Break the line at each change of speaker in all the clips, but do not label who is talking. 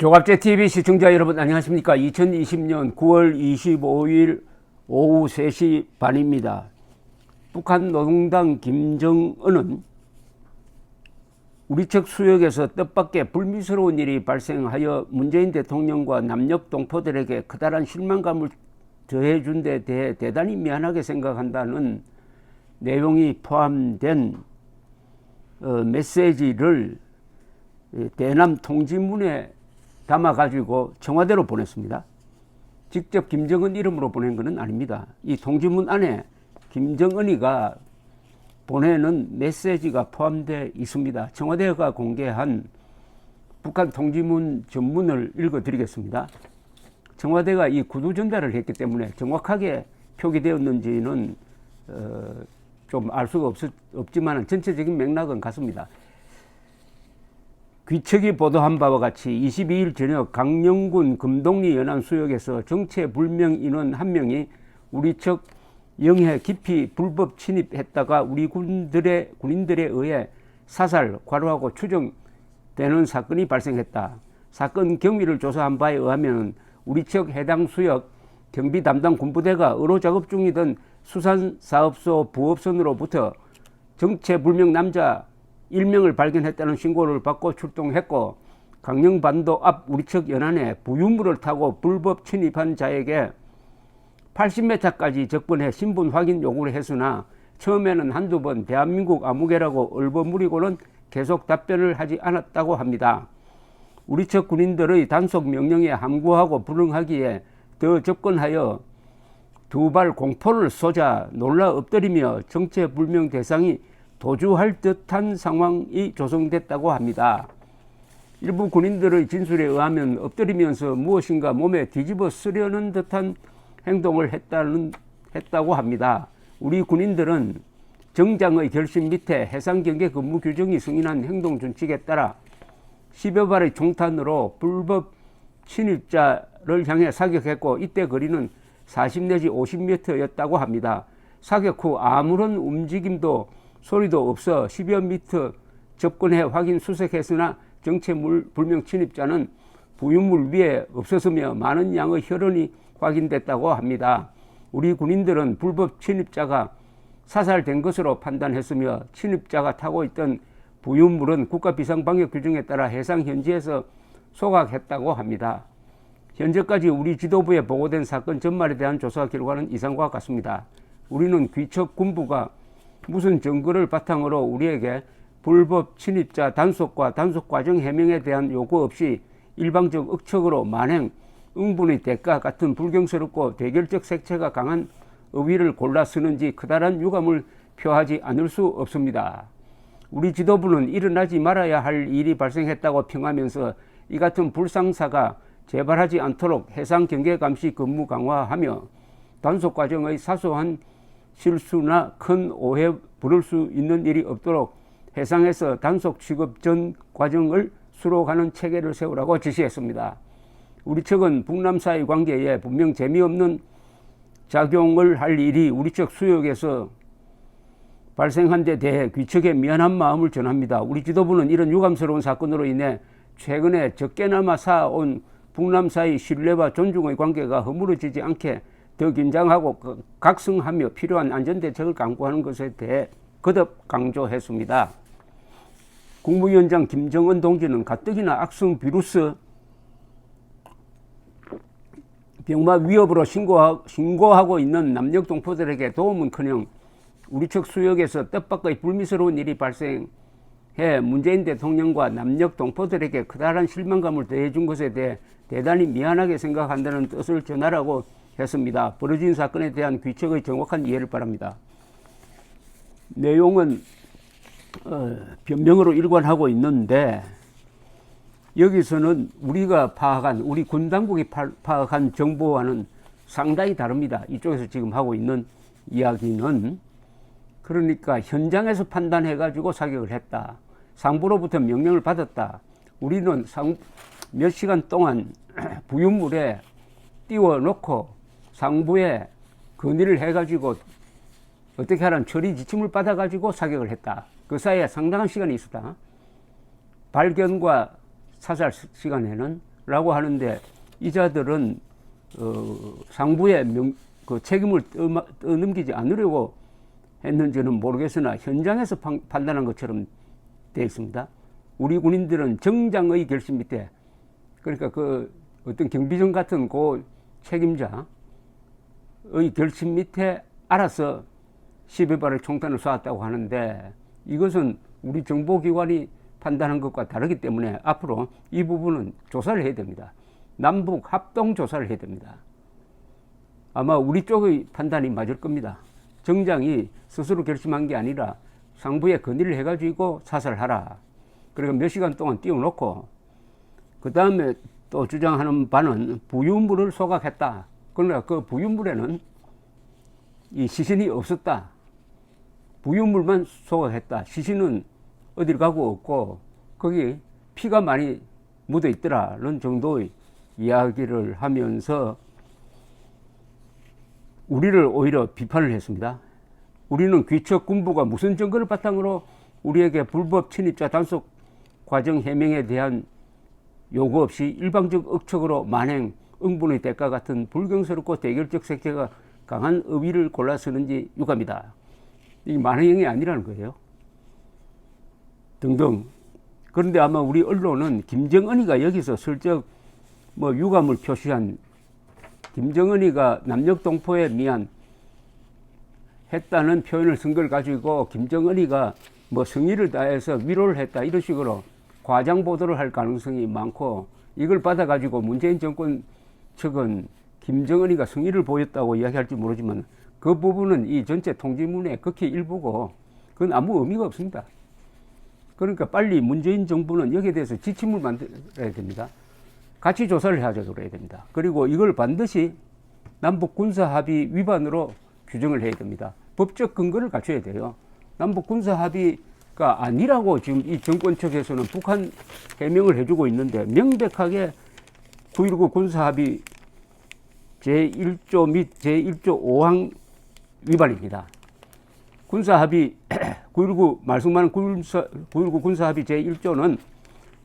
조갑제TV 시청자 여러분 안녕하십니까. 2020년 9월 25일 오후 3시 반입니다. 북한 노동당 김정은은 우리 측 수역에서 뜻밖의 불미스러운 일이 발생하여 문재인 대통령과 남녘 동포들에게 커다란 실망감을 더해준 데 대해 대단히 미안하게 생각한다는 내용이 포함된 메시지를 대남 통지문에 담아가지고 청와대로 보냈습니다. 직접 김정은 이름으로 보낸 것은 아닙니다. 이 통지문 안에 김정은이가 보내는 메시지가 포함되어 있습니다. 청와대가 공개한 북한 통지문 전문을 읽어드리겠습니다. 청와대가 이 구두 전달을 했기 때문에 정확하게 표기되었는지는 좀 알 수가 없지만 전체적인 맥락은 같습니다. 귀척이 보도한 바와 같이 22일 저녁 강령군 금동리 연안 수역에서 정체불명 인원 한 명이 우리 측 영해 깊이 불법 침입했다가 우리 군인들에 의해 사살, 과로하고 추정되는 사건이 발생했다. 사건 경위를 조사한 바에 의하면 우리 측 해당 수역 경비 담당 군부대가 의로 작업 중이던 수산사업소 부업선으로부터 정체불명 남자 1명을 발견했다는 신고를 받고 출동했고, 강령반도 앞 우리 측 연안에 부유물을 타고 불법 침입한 자에게 80m까지 접근해 신분 확인 요구를 했으나 처음에는 한두 번 대한민국 아무개라고 얼버무리고는 계속 답변을 하지 않았다고 합니다. 우리 측 군인들의 단속 명령에 함구하고 불응하기에 더 접근하여 두 발 공포를 쏘자 놀라 엎드리며 정체불명 대상이 도주할 듯한 상황이 조성됐다고 합니다. 일부 군인들의 진술에 의하면 엎드리면서 무엇인가 몸에 뒤집어 쓰려는 듯한 행동을 했다고 합니다. 우리 군인들은 정장의 결심 밑에 해상경계 근무 규정이 승인한 행동준칙에 따라 10여 발의 총탄으로 불법 침입자를 향해 사격했고, 이때 거리는 40 내지 50m였다고 합니다. 사격 후 아무런 움직임도 소리도 없어 10여 미터 접근해 확인 수색했으나 정체불명 침입자는 부유물 위에 없었으며 많은 양의 혈흔이 확인됐다고 합니다. 우리 군인들은 불법 침입자가 사살된 것으로 판단했으며 침입자가 타고 있던 부유물은 국가비상방역규정에 따라 해상 현지에서 소각했다고 합니다. 현재까지 우리 지도부에 보고된 사건 전말에 대한 조사 결과는 이상과 같습니다. 우리는 귀척 군부가 무슨 증거를 바탕으로 우리에게 불법 침입자 단속과 단속 과정 해명에 대한 요구 없이 일방적 억척으로 만행, 응분의 대가 같은 불경스럽고 대결적 색채가 강한 어휘를 골라 쓰는지 커다란 유감을 표하지 않을 수 없습니다. 우리 지도부는 일어나지 말아야 할 일이 발생했다고 평하면서 이 같은 불상사가 재발하지 않도록 해상경계감시 근무 강화하며 단속 과정의 사소한 실수나 큰 오해 부를 수 있는 일이 없도록 해상에서 단속 취급 전 과정을 수록하는 체계를 세우라고 지시했습니다. 우리 측은 북남 사이 관계에 분명 재미없는 작용을 할 일이 우리 측 수역에서 발생한 데 대해 귀척에 미안한 마음을 전합니다. 우리 지도부는 이런 유감스러운 사건으로 인해 최근에 적게나마 쌓아온 북남 사이 신뢰와 존중의 관계가 허물어지지 않게 더 긴장하고 각성하며 필요한 안전대책을 강구하는 것에 대해 거듭 강조했습니다. 국무위원장 김정은 동지는 가뜩이나 악성 비루스 병마 위협으로 신고하고 있는 남녘 동포들에게 도움은커녕 우리 측 수역에서 뜻밖의 불미스러운 일이 발생해 문재인 대통령과 남녘 동포들에게 커다란 실망감을 더해준 것에 대해 대단히 미안하게 생각한다는 뜻을 전하라고 했습니다. 벌어진 사건에 대한 귀척의 정확한 이해를 바랍니다. 내용은 변명으로 일관하고 있는데, 여기서는 우리가 파악한, 우리 군 당국이 파악한 정보와는 상당히 다릅니다. 이쪽에서 지금 하고 있는 이야기는, 그러니까 현장에서 판단해가지고 사격을 했다. 상부로부터 명령을 받았다. 우리는 몇 시간 동안 부유물에 띄워놓고 상부에 건의를 해가지고 어떻게 하라는 처리 지침을 받아가지고 사격을 했다. 그 사이에 상당한 시간이 있었다. 발견과 사살 시간에는 라고 하는데 이 자들은 상부의 그 책임을 떠넘기지 않으려고 했는지는 모르겠으나 현장에서 판단한 것처럼 되어 있습니다. 우리 군인들은 정장의 결심 밑에, 그러니까 그 어떤 경비정 같은 그 책임자의 결심 밑에 알아서 12발의 총탄을 쏘았다고 하는데, 이것은 우리 정보기관이 판단한 것과 다르기 때문에 앞으로 이 부분은 조사를 해야 됩니다. 남북 합동 조사를 해야 됩니다. 아마 우리 쪽의 판단이 맞을 겁니다. 정장이 스스로 결심한 게 아니라 상부에 건의를 해가지고 사살하라. 그리고 몇 시간 동안 띄워놓고 그 다음에 또 주장하는 바는 부유물을 소각했다. 그러나 그 부유물에는 이 시신이 없었다. 부유물만 소각했다. 시신은 어딜 가고 없고 거기 피가 많이 묻어 있더라는 정도의 이야기를 하면서 우리를 오히려 비판을 했습니다. 우리는 귀척 군부가 무슨 증거를 바탕으로 우리에게 불법 침입자 단속 과정 해명에 대한 요구 없이 일방적 억측으로 만행, 응분의 대가 같은 불경스럽고 대결적 색채가 강한 어휘를 골라 쓰는지 유감이다. 이게 만행이 아니라는 거예요. 등등. 그런데 아마 우리 언론은 김정은이가 여기서 슬쩍 뭐 유감을 표시한, 김정은이가 남녘동포에 미안 했다는 표현을 쓴 걸 가지고 김정은이가 뭐 성의를 다해서 위로를 했다 이런 식으로 과장 보도를 할 가능성이 많고, 이걸 받아가지고 문재인 정권 측은 김정은이가 성의를 보였다고 이야기할지 모르지만 그 부분은 이 전체 통지문의 극히 일부고 그건 아무 의미가 없습니다. 그러니까 빨리 문재인 정부는 여기에 대해서 지침을 만들어야 됩니다. 같이 조사를 하자고 그래야 됩니다. 그리고 이걸 반드시 남북 군사 합의 위반으로 규정을 해야 됩니다. 법적 근거를 갖춰야 돼요. 남북 군사 합의가 아니라고 지금 이 정권 측에서는 북한 해명을 해주고 있는데 명백하게 9.19 군사 합의 제1조 및 제1조 5항 위반입니다. 군사 합의 9.19 말씀하는 9.19 군사 합의 제1조는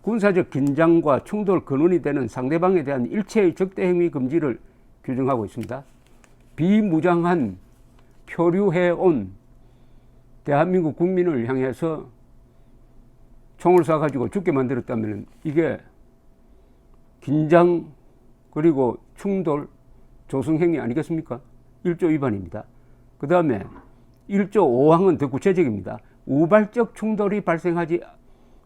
군사적 긴장과 충돌 근원이 되는 상대방에 대한 일체의 적대 행위 금지를 규정하고 있습니다. 비무장한 표류해온 대한민국 국민을 향해서 총을 쏴가지고 죽게 만들었다면 이게 긴장 그리고 충돌 조성행위 아니겠습니까? 1조 위반입니다. 그 다음에 1조 5항은 더 구체적입니다. 우발적 충돌이 발생하지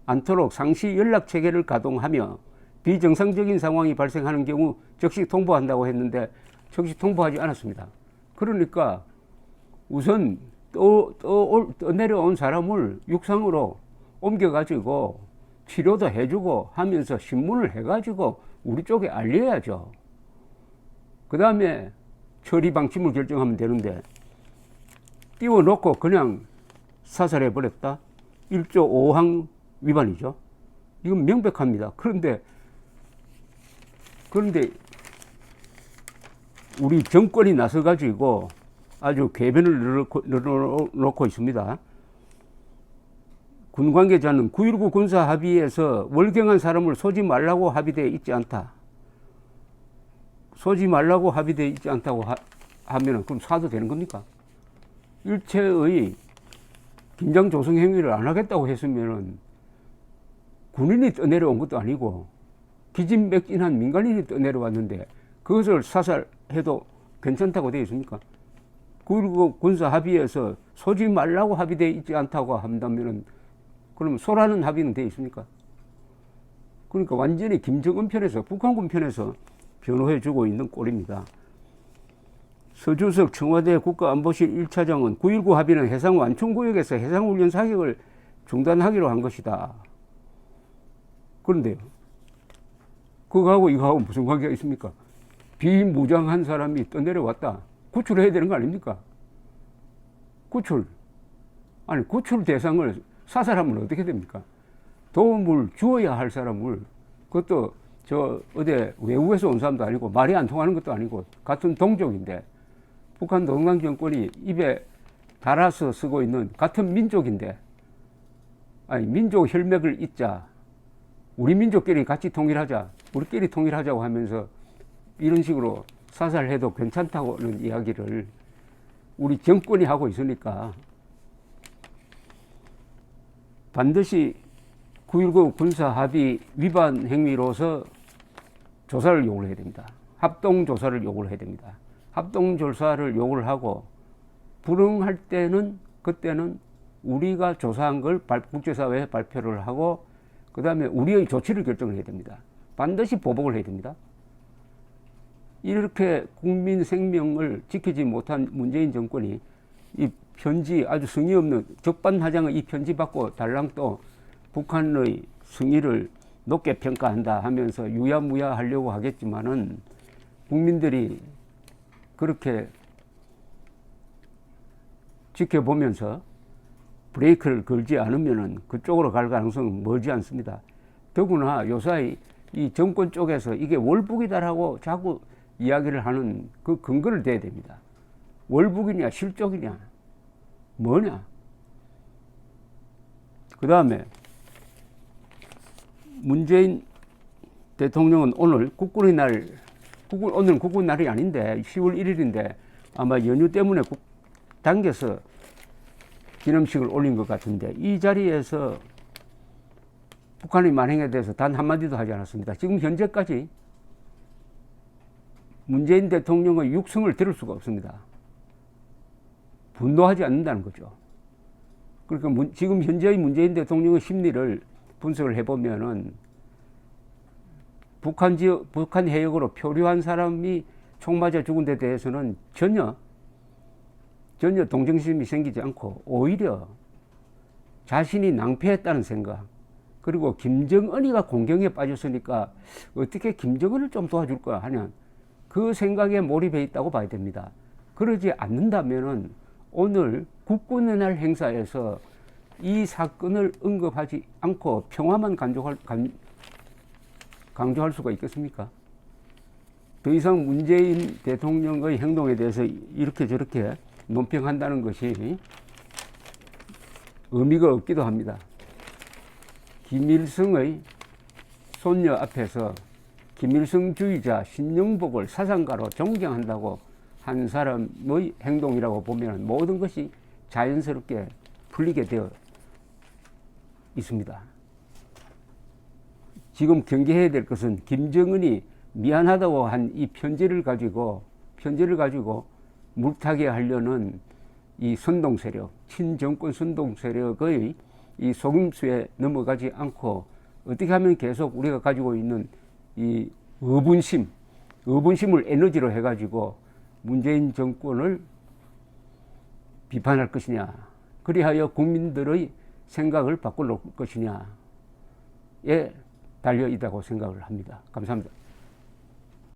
않도록 상시 연락체계를 가동하며 비정상적인 상황이 발생하는 경우 즉시 통보한다고 했는데 즉시 통보하지 않았습니다. 그러니까 우선 내려온 사람을 육상으로 옮겨가지고 치료도 해주고 하면서 신문을 해가지고 우리 쪽에 알려야죠. 그 다음에 처리 방침을 결정하면 되는데 띄워놓고 그냥 사살해버렸다? 1조 5항 위반이죠. 이건 명백합니다. 그런데 우리 정권이 나서가지고 아주 궤변을 늘어놓고 있습니다. 군 관계자는 9.19 군사 합의에서 월경한 사람을 쏘지 말라고 합의되어 있지 않다. 쏘지 말라고 합의되어 있지 않다고 하면은 그럼 쏴도 되는 겁니까? 일체의 긴장 조성 행위를 안 하겠다고 했으면은 군인이 떠내려온 것도 아니고 기진맥진한 민간인이 떠내려왔는데 그것을 사살해도 괜찮다고 되어 있습니까? 그리고 군사 합의에서 쏘지 말라고 합의되어 있지 않다고 한다면은 그러면 쏘라는 합의는 되어 있습니까? 그러니까 완전히 김정은 편에서 북한군 편에서 변호해주고 있는 꼴입니다. 서주석 청와대 국가안보실 1차장은 9.19 합의는 해상 완충구역에서 해상훈련 사격을 중단하기로 한 것이다. 그런데요, 그거하고 이거하고 무슨 관계가 있습니까? 비무장한 사람이 떠내려왔다. 구출해야 되는 거 아닙니까? 구출 대상을 사살하면 어떻게 됩니까? 도움을 주어야 할 사람을, 그것도 어디 외국에서 온 사람도 아니고 말이 안 통하는 것도 아니고 같은 동족인데, 북한 농당 정권이 입에 달아서 쓰고 있는 같은 민족인데, 아니 민족 혈맥을 잇자, 우리 민족끼리 같이 통일하자, 우리끼리 통일하자고 하면서 이런 식으로 사살해도 괜찮다고는 이야기를 우리 정권이 하고 있으니까 반드시 9.19 군사합의 위반 행위로서 조사를 요구를 해야 됩니다. 합동조사를 요구를 해야 됩니다. 합동조사를 요구를 하고 불응할 때는 그때는 우리가 조사한 걸 국제사회에 발표를 하고 그 다음에 우리의 조치를 결정을 해야 됩니다. 반드시 보복을 해야 됩니다. 이렇게 국민 생명을 지키지 못한 문재인 정권이 이 편지 아주 성의 없는 적반하장의 이 편지 받고 달랑 또 북한의 성의를 높게 평가한다 하면서 유야무야 하려고 하겠지만은 국민들이 그렇게 지켜보면서 브레이크를 걸지 않으면은 그쪽으로 갈 가능성은 멀지 않습니다. 더구나 요사이 이 정권 쪽에서 이게 월북이다라고 자꾸 이야기를 하는 그 근거를 대야 됩니다. 월북이냐 실족이냐 뭐냐. 그 다음에 문재인 대통령은 오늘 국군의 날, 오늘은 국군 날이 아닌데 10월 1일인데 아마 연휴 때문에 당겨서 기념식을 올린 것 같은데 이 자리에서 북한의 만행에 대해서 단 한마디도 하지 않았습니다. 지금 현재까지 문재인 대통령의 육성을 들을 수가 없습니다. 분노하지 않는다는 거죠. 그러니까 지금 현재의 문재인 대통령의 심리를 분석을 해보면은 북한 해역으로 표류한 사람이 총 맞아 죽은 데 대해서는 전혀 동정심이 생기지 않고 오히려 자신이 낭패했다는 생각, 그리고 김정은이가 공경에 빠졌으니까 어떻게 김정은을 좀 도와줄까 하는 그 생각에 몰입해 있다고 봐야 됩니다. 그러지 않는다면은 오늘 국군의 날 행사에서 이 사건을 언급하지 않고 평화만 강조할 수가 있겠습니까? 더 이상 문재인 대통령의 행동에 대해서 이렇게 저렇게 논평한다는 것이 의미가 없기도 합니다. 김일성의 손녀 앞에서 김일성주의자 신영복을 사상가로 존경한다고 한 사람의 행동이라고 보면 모든 것이 자연스럽게 풀리게 되어 있습니다. 지금 경계해야 될 것은 김정은이 미안하다고 한 이 편지를 가지고 물타기 하려는 이 선동 세력, 친정권 선동 세력의 이 속임수에 넘어가지 않고 어떻게 하면 계속 우리가 가지고 있는 이 의분심을 에너지로 해가지고 문재인 정권을 비판할 것이냐, 그리하여 국민들의 생각을 바꿀 것이냐에 달려 있다고 생각을 합니다. 감사합니다.